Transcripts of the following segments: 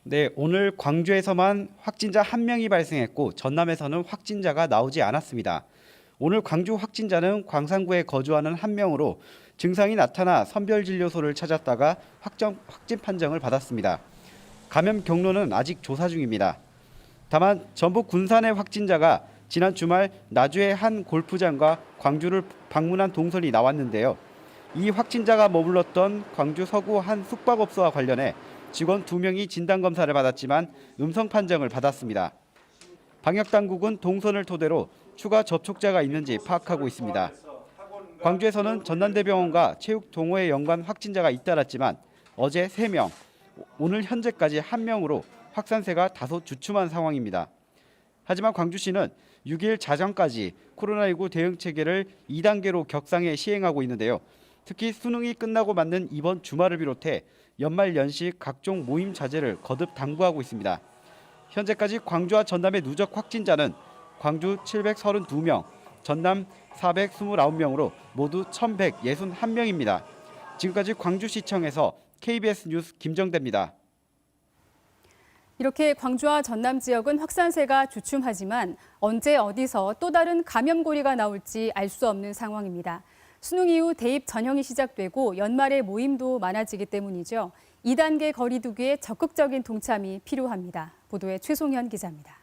네, 오늘 광주에서만 확진자 1명이 발생했고 전남에서는 확진자가 나오지 않았습니다. 오늘 광주 확진자는 광산구에 거주하는 1명으로 증상이 나타나 선별진료소를 찾았다가 확진 판정을 받았습니다. 감염 경로는 아직 조사 중입니다. 다만 전북 군산의 확진자가 지난 주말 나주의 한 골프장과 광주를 방문한 동선이 나왔는데요. 이 확진자가 머물렀던 광주 서구 한 숙박업소와 관련해 직원 2명이 진단검사를 받았지만 음성 판정을 받았습니다. 방역당국은 동선을 토대로 추가 접촉자가 있는지 파악하고 있습니다. 광주에서는 전남대병원과 체육동호회 연관 확진자가 잇따랐지만 어제 3명, 오늘 현재까지 1명으로 확산세가 다소 주춤한 상황입니다. 하지만 광주시는 6일 자정까지 코로나19 대응 체계를 2단계로 격상해 시행하고 있는데요. 특히 수능이 끝나고 맞는 이번 주말을 비롯해 연말 연시 각종 모임 자제를 거듭 당부하고 있습니다. 현재까지 광주와 전남의 누적 확진자는 광주 732명, 전남 429명으로 모두 1,161명입니다. 지금까지 광주시청에서 KBS 뉴스 김정대입니다. 이렇게 광주와 전남 지역은 확산세가 주춤하지만 언제 어디서 또 다른 감염고리가 나올지 알 수 없는 상황입니다. 수능 이후 대입 전형이 시작되고 연말에 모임도 많아지기 때문이죠. 2단계 거리 두기에 적극적인 동참이 필요합니다. 보도에 최송현 기자입니다.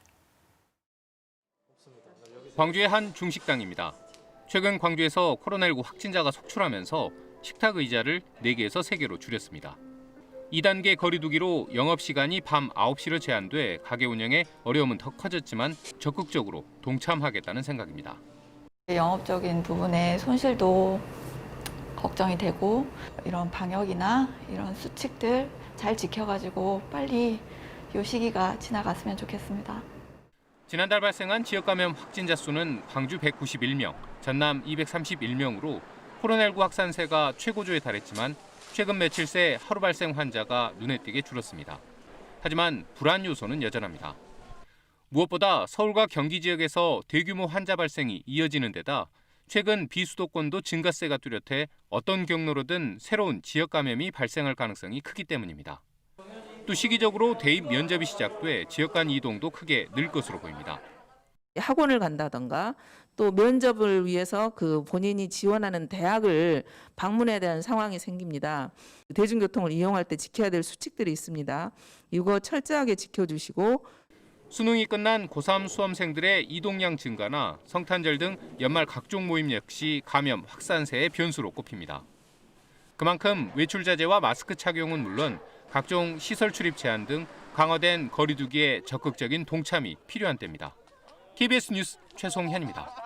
광주의 한 중식당입니다. 최근 광주에서 코로나19 확진자가 속출하면서 식탁 의자를 4개에서 3개로 줄였습니다. 2단계 거리 두기로 영업시간이 밤 9시로 제한돼 가게 운영에 어려움은 더 커졌지만 적극적으로 동참하겠다는 생각입니다. 영업적인 부분에 손실도 걱정이 되고 이런 방역이나 이런 수칙들 잘 지켜가지고 빨리 이 시기가 지나갔으면 좋겠습니다. 지난달 발생한 지역 감염 확진자 수는 광주 191명, 전남 231명으로 코로나19 확산세가 최고조에 달했지만 최근 며칠 새 하루 발생 환자가 눈에 띄게 줄었습니다. 하지만 불안 요소는 여전합니다. 무엇보다 서울과 경기 지역에서 대규모 환자 발생이 이어지는 데다 최근 비수도권도 증가세가 뚜렷해 어떤 경로로든 새로운 지역 감염이 발생할 가능성이 크기 때문입니다. 또 시기적으로 대입 면접이 시작돼 지역 간 이동도 크게 늘 것으로 보입니다. 학원을 간다던가 또 면접을 위해서 그 본인이 지원하는 대학을 방문해야 되는 상황이 생깁니다. 대중교통을 이용할 때 지켜야 될 수칙들이 있습니다. 이거 철저하게 지켜주시고 수능이 끝난 고3 수험생들의 이동량 증가나 성탄절 등 연말 각종 모임 역시 감염 확산세의 변수로 꼽힙니다. 그만큼 외출 자제와 마스크 착용은 물론 각종 시설 출입 제한 등 강화된 거리 두기에 적극적인 동참이 필요한 때입니다. KBS 뉴스 최송현입니다.